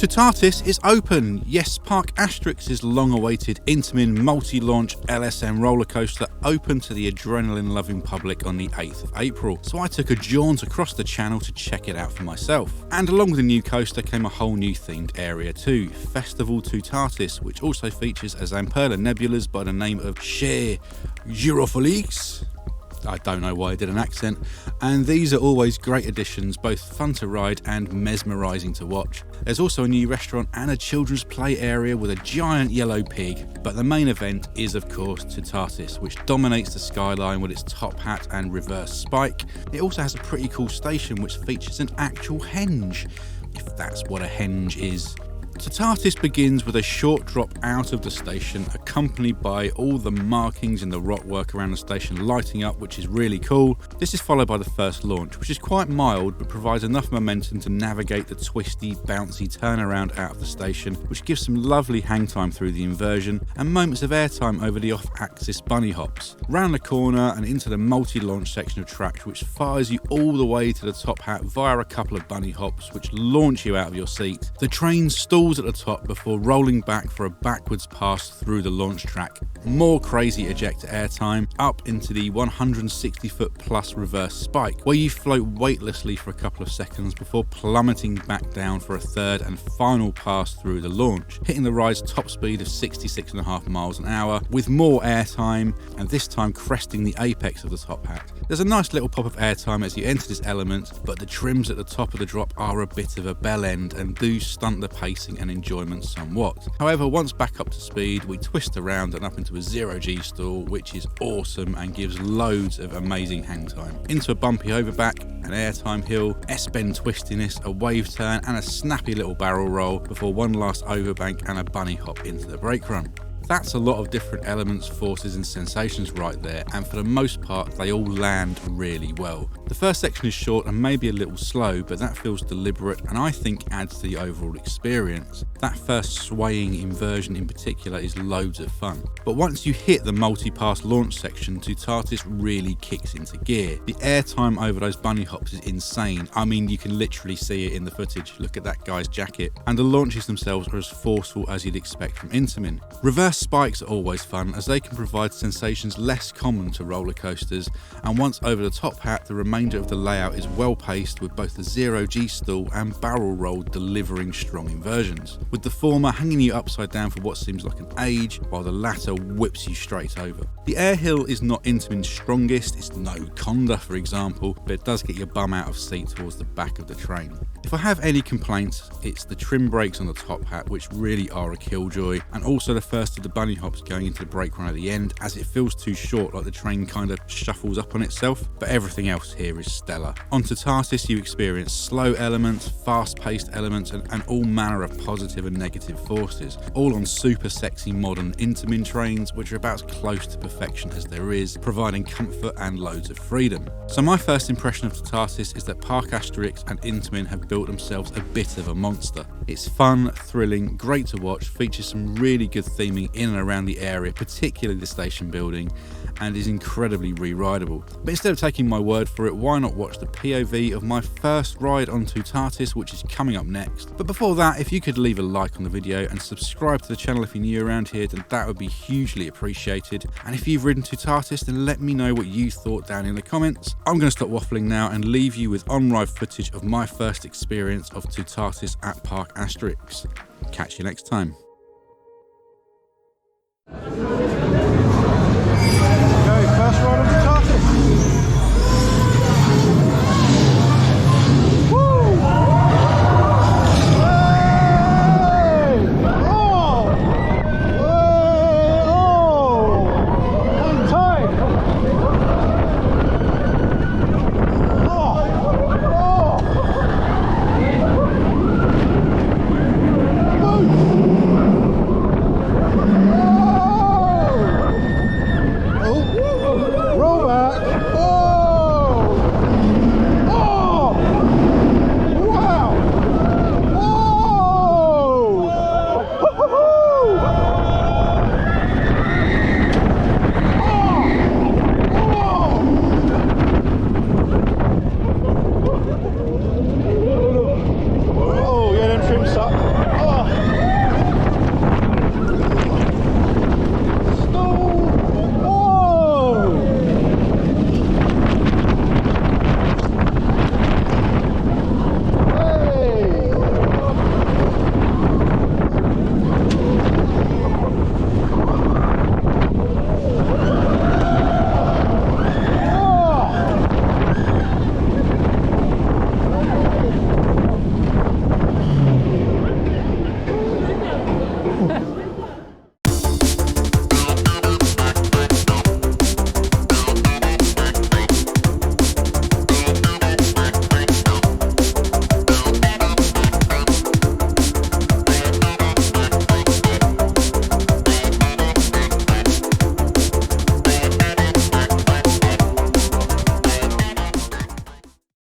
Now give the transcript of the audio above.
TOUTATIS is open. Yes, Parc Asterix's long-awaited INTAMIN multi-launch LSM roller coaster opened to the adrenaline-loving public on the 8th of April, so I took a jaunt across the channel to check it out for myself. And along with the new coaster came a whole new themed area too, Festival TOUTATIS, which also features a Zamperla nebulas by the name of Chez Gyrophilix. I don't know why I did an accent, and these are always great additions, both fun to ride and mesmerising to watch. There's also a new restaurant and a children's play area with a giant yellow pig, but the main event is of course TOUTATIS, which dominates the skyline with its top hat and reverse spike. It also has a pretty cool station which features an actual henge, if that's what a henge is. TOUTATIS begins with a short drop out of the station, accompanied by all the markings in the rockwork around the station lighting up, which is really cool. This is followed by the first launch, which is quite mild but provides enough momentum to navigate the twisty, bouncy turnaround out of the station, which gives some lovely hang time through the inversion and moments of airtime over the off-axis bunny hops. Round the corner and into the multi-launch section of track, which fires you all the way to the top hat via a couple of bunny hops, which launch you out of your seat. The train stalls at the top before rolling back for a backwards pass through the launch track. More crazy ejector airtime up into the 160-foot plus reverse spike, where you float weightlessly for a couple of seconds before plummeting back down for a third and final pass through the launch, hitting the ride's top speed of 66.5 miles an hour with more airtime, and this time cresting the apex of the top hat. There's a nice little pop of airtime as you enter this element, but the trims at the top of the drop are a bit of a bell end and do stunt the pacing and enjoyment somewhat. However, once back up to speed, we twist around and up into a 0G stall, which is awesome and gives loads of amazing hang time. Into a bumpy overback, an airtime hill, S-bend twistiness, a wave turn and a snappy little barrel roll before one last overbank and a bunny hop into the brake run. That's a lot of different elements, forces and sensations right there, and for the most part they all land really well. The first section is short and maybe a little slow, but that feels deliberate and I think adds to the overall experience. That first swaying inversion in particular is loads of fun. But once you hit the multi-pass launch section, TOUTATIS really kicks into gear. The airtime over those bunny hops is insane. I mean, you can literally see it in the footage. Look at that guy's jacket. And the launches themselves are as forceful as you'd expect from INTAMIN. Reverse spikes are always fun as they can provide sensations less common to roller coasters, and once over the top hat the remainder of the layout is well paced with both the 0G stall and barrel roll delivering strong inversions, with the former hanging you upside down for what seems like an age while the latter whips you straight over. The air hill is not INTAMIN's strongest, it's no Conda for example, but it does get your bum out of seat towards the back of the train. If I have any complaints, it's the trim brakes on the top hat, which really are a killjoy, and also the first of the bunny hops going into the brake run at the end, as it feels too short, like the train kind of shuffles up on itself, but everything else here is stellar. On TOUTATIS you experience slow elements, fast-paced elements, and all manner of positive and negative forces, all on super sexy modern INTAMIN trains, which are about as close to perfection as there is, providing comfort and loads of freedom. So my first impression of TOUTATIS is that Parc Asterix and INTAMIN have built themselves a bit of a monster. It's fun, thrilling, great to watch, features some really good theming in and around the area, particularly the station building, and is incredibly re-rideable. But instead of taking my word for it, why not watch the POV of my first ride on TOUTATIS, which is coming up next. But before that, if you could leave a like on the video and subscribe to the channel if you're new around here, then that would be hugely appreciated. And if you've ridden TOUTATIS, then let me know what you thought down in the comments. I'm going to stop waffling now and leave you with on-ride footage of my first experience of TOUTATIS at Parc Asterix. Catch you next time.